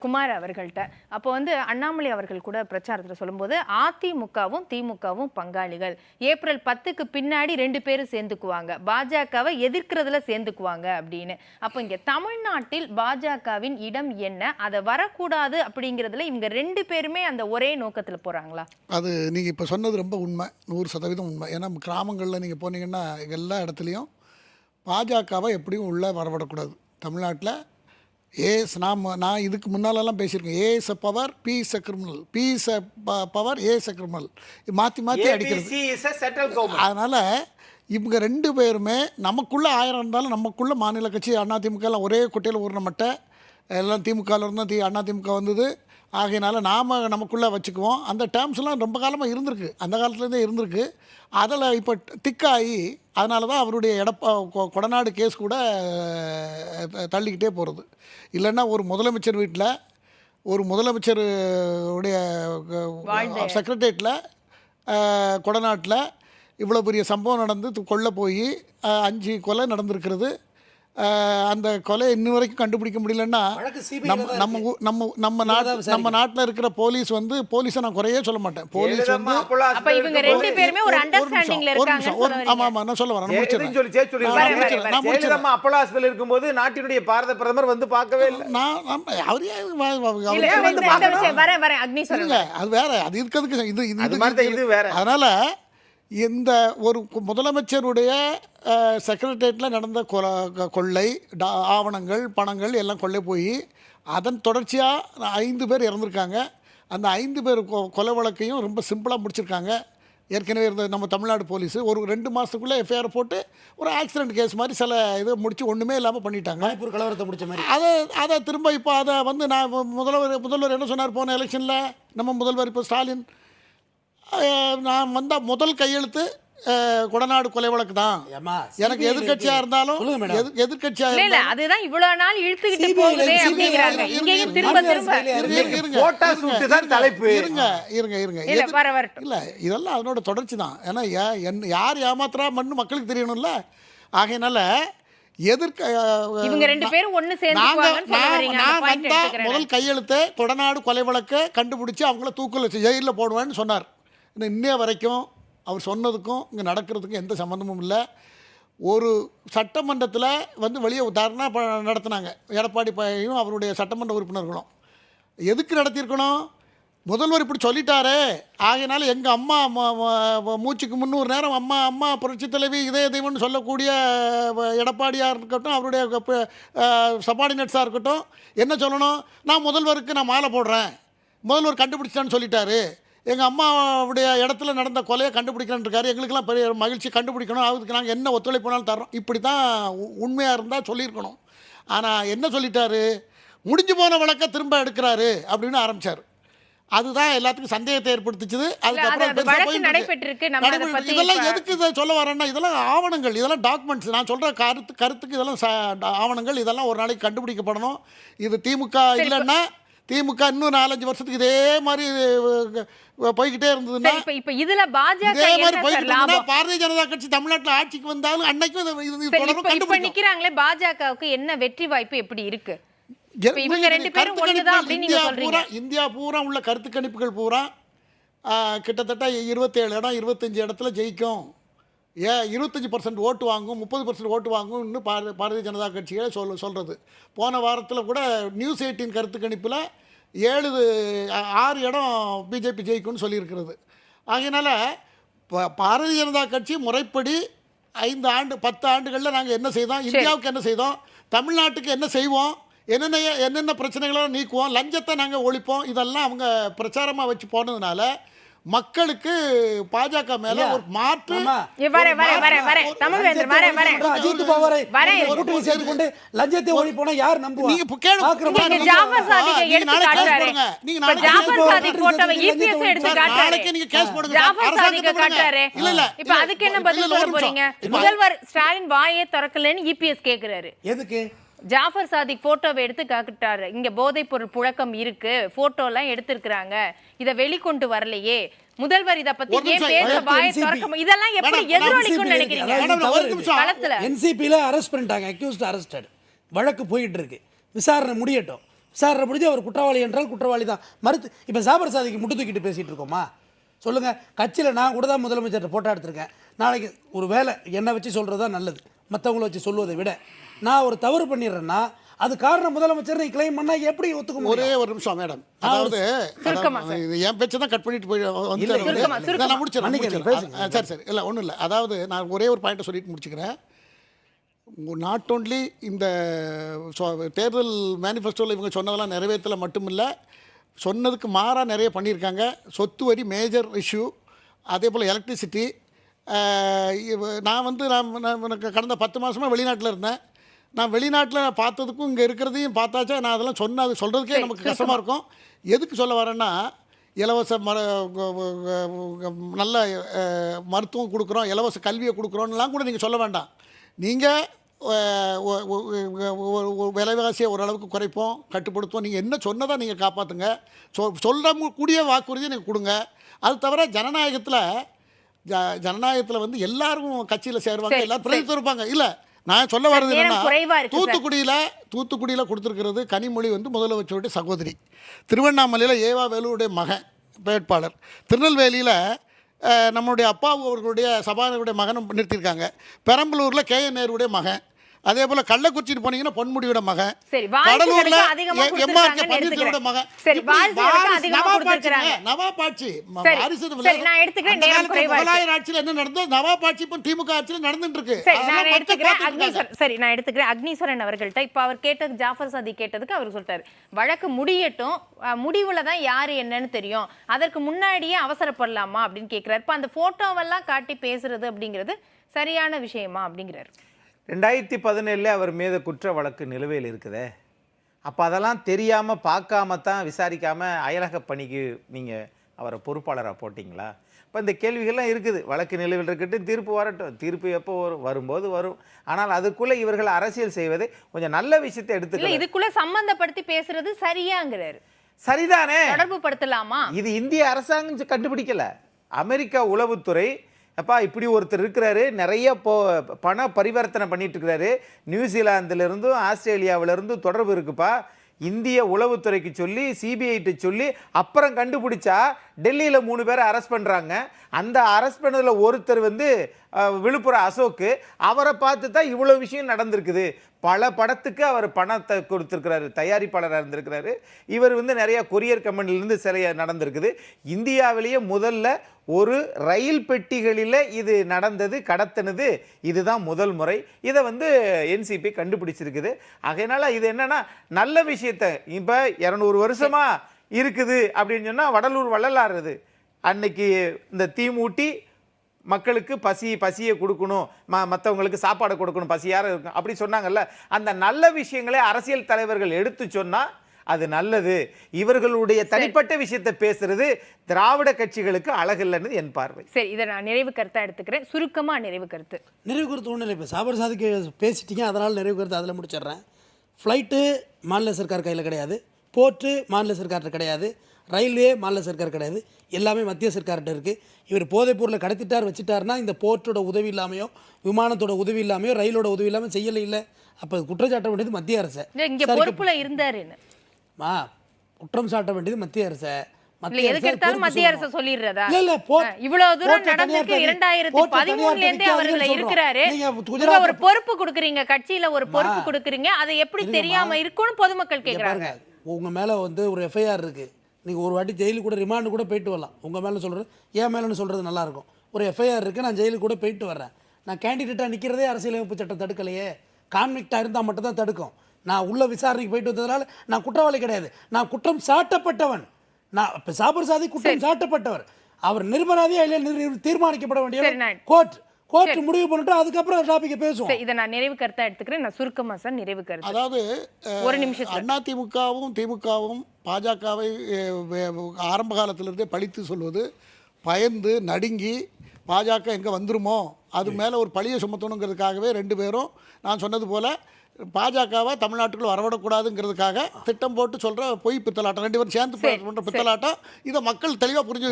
குமார் அவர்கள்ட்ட அப்போ அண்ணாமலை அவர்கள் கூட பிரச்சாரத்தில் சொல்லும்போது அதிமுகவும் திமுகவும் பங்காளிகள் ஏப்ரல் 10க்கு பின்னாடி 2 பேரும் சேர்ந்துக்குவாங்க, பாஜகவை எதிர்க்கிறதுல சேர்ந்துக்குவாங்க அப்படின்னு. அப்போ இங்க தமிழ்நாட்டில் பாஜகவின் இடம் என்ன, அதை வரக்கூடாது அப்படிங்கிறதுல இவங்க 2 பேருமே அந்த ஒரே நோக்கத்தில் போறாங்களா? அது நீங்கள் இப்போ சொன்னது ரொம்ப உண்மை, 100% உண்மை. ஏன்னா கிராமங்களில் நீங்கள் போனீங்கன்னா எல்லா இடத்துலையும் பாஜகவை எப்படியும் உள்ளே வரவிடக்கூடாது. தமிழ்நாட்டில் நான் இதுக்கு முன்னாலெல்லாம் பேசியிருக்கேன். A is a power, B is a criminal, B is a power, A is a criminal, மாற்றி அடிக்கிறது. அதனால் இவங்க 2 பேருமே நமக்குள்ளே 1000 இருந்தாலும் நமக்குள்ளே மாநில கட்சி அதிமுகலாம் ஒரே குட்டையில் ஊறின மட்டை எல்லாம் திமுகவில் இருந்தால் அதிமுக வந்தது. ஆகையினால நாம் நமக்குள்ளே வச்சுக்குவோம். அந்த டேர்ம்ஸ்லாம் ரொம்ப காலமாக இருந்திருக்கு, அந்த காலத்துலேருந்தே இருந்திருக்கு. அதில் இப்போ திக்காகி அதனால தான் அவருடைய கொடநாடு கேஸ் கூட தள்ளிக்கிட்டே போகிறது. இல்லைன்னா ஒரு முதலமைச்சர் வீட்டில் ஒரு முதலமைச்சர் உடைய செக்ரட்டேரியட்டில் கொடநாட்டில் இவ்வளோ பெரிய சம்பவம் நடந்து கொல்ல போய் 5 கொலை நடந்திருக்கிறது. அந்த கொலை இன்ன வரைக்கும் கண்டுபிடிக்க முடியலன்னா நம்ம நாட்டில் இருக்கிற போலீஸ் போலீஸை நான் குறையே சொல்ல மாட்டேன். போலீஸ் ஆமா நான் சொல்ல வரேன் இருக்கும்போது நாட்டினுடைய பாரத பிரதமர் பார்க்கவே இல்லை. அது வேற, அது இருக்கிறதுக்கு இது வேற. அதனால இந்த ஒரு முதலமைச்சருடைய செக்ரட்டேரியட்டில் நடந்த கொள்ளை ஆவணங்கள் பணங்கள் எல்லாம் கொள்ளை போய் அதன் தொடர்ச்சியாக 5 பேர் இறந்துருக்காங்க. அந்த 5 பேர் கொலை வழக்கையும் ரொம்ப சிம்பிளாக முடிச்சிருக்காங்க. ஏற்கனவே இருந்த நம்ம தமிழ்நாடு போலீஸ் ஒரு 2 மாதத்துக்குள்ளே எஃப்ஐஆர் போட்டு ஒரு ஆக்சிடென்ட் கேஸ் மாதிரி சில இதை முடித்து ஒன்றுமே இல்லாமல் பண்ணிட்டாங்க. கலவரத்தை முடிச்ச மாதிரி அதை திரும்ப இப்போ அதை நான் முதல்வர் என்ன சொன்னார் போன எலெக்ஷனில்? நம்ம முதல்வர் இப்போ ஸ்டாலின் நான் வந்தால் முதல் கையெழுத்து கொடநாடு கொலை வழக்கு தான். எனக்கு எதிர்கட்சியா இருந்தாலும் எதிர்கட்சியா அதுதான் இவ்வளவு நாள் இழுத்துக்கிட்டு போகுதே அப்படிங்கறாங்க. இங்கேயும் திரும்ப இல்ல இதெல்லாம் அதனோட தொடர்ச்சி தான். ஏன்னா யார் ஏமாத்துறா மண்ணு மக்களுக்கு தெரியணும்ல. ஆகையினால இவங்க 2 பேரும் ஒண்ணு சேர்ந்துக்குவாங்கன்னு சொல்ல வரீங்க. முதல் கையெழுத்து கொடநாடு கொலை வழக்கை கண்டுபிடிச்சு அவங்கள தூக்கல ஜெயிலில் போடுவேன்னு சொன்னார். இன்னைய வரைக்கும் அவர் சொன்னதுக்கும் இங்கே நடக்கிறதுக்கும் எந்த சம்மந்தமும் இல்லை. ஒரு சட்டமன்றத்தில் வெளியே தர்ணா நடத்தினாங்க. எடப்பாடி பையனும் அவருடைய சட்டமன்ற உறுப்பினர்களும் எதுக்கு நடத்தியிருக்கணும்? முதல்வர் இப்படி சொல்லிட்டாரு, ஆகையினால எங்கள் அம்மா மூச்சுக்கு 300 நேரம் அம்மா புரட்சி தலைவி இதே தெய்வம்னு சொல்லக்கூடிய எடப்பாடியாக இருக்கட்டும், அவருடைய சபார்டினேட்ஸாக இருக்கட்டும், என்ன சொல்லணும்? நான் முதல்வருக்கு நான் மாலை போடுறேன், முதல்வர் கண்டுபிடிச்சிட்டான்னு சொல்லிட்டாரு, எங்கள் அம்மாவுடைய இடத்துல நடந்த கொலையை கண்டுபிடிக்கணுன்னு இருக்காரு, எங்களுக்கெல்லாம் பெரிய மகிழ்ச்சி, கண்டுபிடிக்கணும், அதுக்கு நாங்கள் என்ன ஒத்துழைப்புனாலும் தர்றோம். இப்படி தான் உண்மையாக இருந்தால் சொல்லியிருக்கணும். ஆனால் என்ன சொல்லிட்டாரு? முடிஞ்சு போன வழக்கை திரும்ப எடுக்கிறாரு அப்படின்னு ஆரம்பித்தார். அதுதான் எல்லாத்துக்கும் சந்தேகத்தை ஏற்படுத்திச்சுது. அதுக்கப்புறம் இதெல்லாம் எதுக்கு இதை சொல்ல வரேன்னா, இதெல்லாம் ஆவணங்கள், இதெல்லாம் டாக்குமெண்ட்ஸ். நான் சொல்கிற கருத்துக்கு இதெல்லாம் ஆவணங்கள், இதெல்லாம் ஒரு நாளைக்கு கண்டுபிடிக்கப்படணும். இது திமுக இல்லைன்னா திமுக இன்னும் 4-5 வருஷத்துக்கு இதே மாதிரி போய்கிட்டே இருந்ததுன்னா, இதே மாதிரி போய்கிட்டு பாரதிய ஜனதா கட்சி தமிழ்நாட்டில் ஆட்சிக்கு வந்தாலும் அன்னைக்கும் நிக்கிறாங்களே, பாஜகவுக்கு என்ன வெற்றி வாய்ப்பு எப்படி இருக்கு? இந்தியா பூரா உள்ள கருத்து கணிப்புகள் பூரா கிட்டத்தட்ட 27 இடம் 25 இடத்துல ஜெயிக்கும், 25% ஓட்டு வாங்கும், 30% ஓட்டு வாங்கும் இன்னும் பாரதிய ஜனதா கட்சிகளை சொல்கிறது. போன வாரத்தில் கூட நியூஸ் 18 கருத்து கணிப்பில் 6 இடம் பிஜேபி ஜெயிக்கும்னு சொல்லியிருக்கிறது. ஆகையினால பாரதிய ஜனதா கட்சி முறைப்படி 5 ஆண்டு 10 ஆண்டுகளில் நாங்கள் என்ன செய்தோம், இந்தியாவுக்கு என்ன செய்தோம், தமிழ்நாட்டுக்கு என்ன செய்வோம், என்னென்ன பிரச்சனைகளெல்லாம் நீக்குவோம், லஞ்சத்தை நாங்கள் ஒழிப்போம், இதெல்லாம் அவங்க பிரச்சாரமாக வச்சு போனதுனால மக்களுக்கு பாஜக மேல ஒரு மாற்று லஞ்சத்தை ஒழிப்போனா யார் நம்புவா? முதல்வர் ஸ்டாலின் வாயே திறக்கலன்னு இபிஎஸ் கேக்குறாரு. எதுக்கு? ஜாஃபர் சாதிக் போட்டோவை எடுத்து காட்டுட்டாரு. இங்க போதைப் பொருள் புழக்கம் இருக்கு, போட்டோ எல்லாம் எடுத்திருக்கிறாங்க, இத வெளிக்கொண்டு வரலையே, முதல்வர் இத பத்தி ஏன் பேச வாயை திறக்க, இதெல்லாம் எப்படி எதிரொலிக்கும்னு நினைக்கிறீங்க? என்சிபில அரெஸ்ட் பண்ணிட்டாங்க, அக்யூஸ்ட் அரெஸ்டட், வழக்கு போயிட்டு இருக்கு, விசாரணை முடியட்டும். விசாரணை முடிஞ்சு அவர் குற்றவாளி என்றால் குற்றவாளி தான். மறுத்து இப்போ ஜாபர் சாதிக்கு முட்டு தூக்கிட்டு பேசிகிட்டு இருக்கோமா? சொல்லுங்கள். கட்சியில் நான் கூட தான் முதலமைச்சர்கிட்ட போட்டோ எடுத்திருக்கேன். நாளைக்கு ஒரு வேலை என்னை வச்சு சொல்கிறது தான் நல்லது, மற்றவங்கள வச்சு சொல்லுவதை விட. நான் ஒரு தவறு பண்ணிடுறேன்னா அது காரணம் முதலமைச்சர் கிளைம் பண்ணால் எப்படி ஒத்துக்க முடியும்? ஒரே ஒரு நிமிஷம் மேடம், அதாவது இது என் பேச்சை தான் கட் பண்ணிட்டு போய் நான் முடிச்சிடறேன். சரி சரி, இல்லை ஒன்றும் இல்லை. அதாவது நான் ஒரே ஒரு பாயிண்ட்டை சொல்லிட்டு முடிச்சுக்கிறேன். நாட் ஓன்லி இந்த தேர்தல் மேனிஃபெஸ்டோவில் இவங்க சொன்னதெல்லாம் நிறைவேற்றல மட்டுமில்லை, சொன்னதுக்கு மாறாக நிறைய பண்ணியிருக்காங்க. சொத்து வரி மேஜர் இஷ்யூ, அதே போல் எலக்ட்ரிசிட்டி. நான் வந்து நான் கடந்த 10 மாதமாக வெளிநாட்டில் இருந்தேன். நான் வெளிநாட்டில் பார்த்ததுக்கும் இங்கே இருக்கிறதையும் பார்த்தாச்சா, நான் அதெல்லாம் அது சொல்கிறதுக்கே நமக்கு கஷ்டமாக இருக்கும். எதுக்கு சொல்ல வரேன்னா, இலவச நல்ல மருத்துவம் கொடுக்குறோம், இலவச கல்வியை கொடுக்குறோன்னெலாம் கூட நீங்கள் சொல்ல வேண்டாம். நீங்கள் விலைவாசியை ஓரளவுக்கு குறைப்போம், கட்டுப்படுத்துவோம், நீங்கள் என்ன சொன்னதாக நீங்கள் காப்பாற்றுங்க, சொல்ல கூடிய வாக்குறுதியை நீங்கள் கொடுங்க. அது தவிர ஜனநாயகத்தில் வந்து எல்லாரும் கட்சியில் சேருவாங்க, எல்லாரும் பிரதித்து இருப்பாங்க. இல்லை, நான் சொல்ல வர்றது என்னன்னா, தூத்துக்குடியில் கொடுத்துருக்கிறது கனிமொழி வந்து முதலமைச்சருடைய சகோதரி, திருவண்ணாமலையில் ஏவா வேலுவுடைய மகன் வேட்பாளர், திருநெல்வேலியில் நம்மளுடைய அப்பா அவர்களுடைய சபாநாயகருடைய மகனும் நிறுத்தியிருக்காங்க, பெரம்பலூரில் KN நேருடைய மகன், அதே போல கள்ளக்குறிச்சிக்கு போனீங்கன்னா பொன்முடியோட மகன், கடலூர்ல MRK பன்னீர்செல்வரோட மகன், நவாபாட்சி முகலாயர் ஆட்சியில் என்ன நடந்தோ நவாபாட்சி இப்போ திமுக ஆட்சியில் நடந்துட்டு இருக்கு. சரி, நான் எடுத்துக்கிறேன் அக்னீஸ்வரன் அவர்கள்ட்ட. இப்ப அவர் கேட்டது, ஜாஃபர் சாதி கேட்டதுக்கு அவர் சொல்லிட்டாரு, வழக்கு முடியட்டும், முடிவுல தான் யாரு என்னன்னு தெரியும், அதற்கு முன்னாடியே அவசரப்படலாமா அப்படின்னு கேட்கிறாரு. இப்ப அந்த போட்டோவெல்லாம் காட்டி பேசுறது அப்படிங்கிறது சரியான விஷயமா அப்படிங்கிறாரு. 2017 அவர் மீது குற்ற வழக்கு நிலுவையில் இருக்குதே, அப்போ அதெல்லாம் தெரியாமல் பார்க்காம தான் விசாரிக்காமல் அயலக பணிக்கு நீங்கள் அவரை பொறுப்பாளராக போட்டிங்களா? இப்போ இந்த கேள்விகள்லாம் இருக்குது. வழக்கு நிலுவையில் இருக்கட்டும், தீர்ப்பு வரட்டும், தீர்ப்பு எப்போ வரும்போது வரும். ஆனால் அதுக்குள்ளே இவர்கள் அரசியல் செய்வது கொஞ்சம் நல்ல விஷயத்தை எடுத்துக்கல. இதுக்குள்ள சம்பந்தப்படுத்தி பேசுறது சரியாங்கிறாரு. சரிதானே, தொடர்பு படுத்தலாமா? இது இந்திய அரசாங்கம் கண்டுபிடிக்கல, அமெரிக்கா உளவுத்துறை. அப்பா இப்படி ஒருத்தர் இருக்கிறாரு, நிறைய பண பரிவர்த்தனை பண்ணிட்டு இருக்கிறாரு, நியூசிலாந்துலேருந்தும் ஆஸ்திரேலியாவிலேருந்தும் தொடர்பு இருக்குப்பா, இந்திய உளவுத்துறைக்கு சொல்லி சிபிஐட்டு சொல்லி அப்புறம் கண்டுபிடிச்சா டெல்லியில் 3 பேரை அரெஸ்ட் பண்ணுறாங்க. அந்த அரெஸ்ட் பண்ணதில் ஒருத்தர் வந்து விழுப்புரம் அசோக்கு, அவரை பார்த்து தான் இவ்வளோ விஷயம் நடந்திருக்குது. பல படத்துக்கு அவர் பணத்தை கொடுத்துருக்கிறாரு, தயாரிப்பாளராக இருந்திருக்கிறாரு. இவர் வந்து நிறைய கொரியர் கம்பெனிலேருந்து சிலைய நடந்திருக்குது. இந்தியாவிலேயே முதல்ல ஒரு ரயில் பெட்டிகளில் இது நடந்தது, கடத்தினது இதுதான் முதல் முறை. இதை வந்து NCP கண்டுபிடிச்சிருக்குது. அதனால் இது என்னன்னா நல்ல விஷயத்தை இப்போ 200 வருஷமாக இருக்குது அப்படின்னு சொன்னால் வடலூர் வள்ளலாறுது அன்னைக்கு இந்த தீமூட்டி மக்களுக்கு பசியை கொடுக்கணும், மற்றவங்களுக்கு சாப்பாடு கொடுக்கணும், பசியார இருக்கும் அப்படி சொன்னாங்கல்ல. அந்த நல்ல விஷயங்களை அரசியல் தலைவர்கள் எடுத்து சொன்னால் அது நல்லது. இவர்களுடைய தனிப்பட்ட விஷயத்தை பேசுறது திராவிட கட்சிகளுக்கு அழகில்லைன்னு என் பார்வை. சரி, இதை நான் நிறைவு கருத்தா எடுத்துக்கிறேன். சுருக்கமா நிறைவு கருத்து ஒன்றும் இல்லை. இப்போ ஜாபர் சாதிக்கு பேசிட்டீங்க, அதனால் நிறைவு கருத்து அதில் முடிச்சிடுறேன். ஃப்ளைட்டு மாநில சர்க்கார் கையில் கிடையாது, போர்ட்டு மாநில சர்க்கார்கிட்ட கிடையாது, ரயில்வே மாநில சர்க்கார் கிடையாது, எல்லாமே மத்திய சர்க்கார்கிட்ட இருக்குது. இவர் போதைப் பொருளை கடத்திட்டார் வச்சுட்டாருன்னா இந்த போர்ட்டோட உதவி இல்லாமையோ விமானத்தோட உதவி இல்லாமையோ ரயிலோட உதவி இல்லாமல் செய்யலை. இல்லை, அப்போ குற்றச்சாட்ட வேண்டியது மத்திய அரசு. இங்கே பொறுப்புல இருந்தாருன்னு குற்றம் சாட்ட வேண்டியது மத்திய அரசு. மத்திய அரசு சொல்லிடுறதா? இவ்வளவு தூரம் நடந்துக்கு 2013 அவர்களை இருக்கிறாரு, ஒரு பொறுப்பு கொடுக்குறீங்க, கட்சியில ஒரு பொறுப்பு கொடுக்குறீங்க, அதை எப்படி தெரியாம இருக்கும்னு பொதுமக்கள் கேட்குறாங்க. உங்க மேல வந்து ஒரு FIR இருக்கு, நீங்க ஒரு வாட்டி ஜெயிலுக்கு கூட ரிமாண்டு கூட போயிட்டு வரலாம். உங்க மேல சொல்றது, ஏன் மேலன்னு சொல்றது நல்லா இருக்கும். ஒரு FIR இருக்கு, நான் ஜெயிலுக்கு கூட போயிட்டு வர்றேன். நான் கேண்டிடேட்டாக நிற்கிறதே அரசியலமைப்பு சட்டம் தடுக்கலையே, கான்விக்டாக இருந்தால் மட்டும் தான் தடுக்கும். நான் உள்ள விசாரணைக்கு போயிட்டு வந்ததுனால நான் குற்றவாளி கிடையாது, நான் குற்றம் சாட்டப்பட்டவன். நான் இப்போ ஜாபர் சாதி குற்றம் சாட்டப்பட்டவர், அவர் நிர்பராதியா இல்லை தீர்மானிக்கப்பட வேண்டிய கோர்ட் முடிவு பண்ணிட்டு அதுக்கப்புறம் டாபிக் பேசுவோம். இதை நான் நிறைவு கருத்தா எடுத்துக்கிறேன். நான் சுருக்கமா சார் நிறைவு கருத்து. அதாவது ஒரு நிமிஷம், அதிமுகவும் திமுகவும் பாஜகவை ஆரம்ப காலத்திலிருந்தே பழித்து சொல்வது, பயந்து நடுங்கி பாஜக எங்கே வந்துருமோ அது மேலே ஒரு பழியை சுமத்தணுங்கிறதுக்காகவே 2 பேரும் நான் சொன்னது போல் பாஜகவை தமிழ்நாட்டுக்குள்ள வரவிடக்கூடாதுங்கிறதுக்காக திட்டம் போட்டு சொல்கிற பொய் பித்தலாட்டம், 2 பேரும் சேர்ந்து பண்ணுற பித்தலாட்டம். இதை மக்கள் தெளிவாக புரிஞ்சு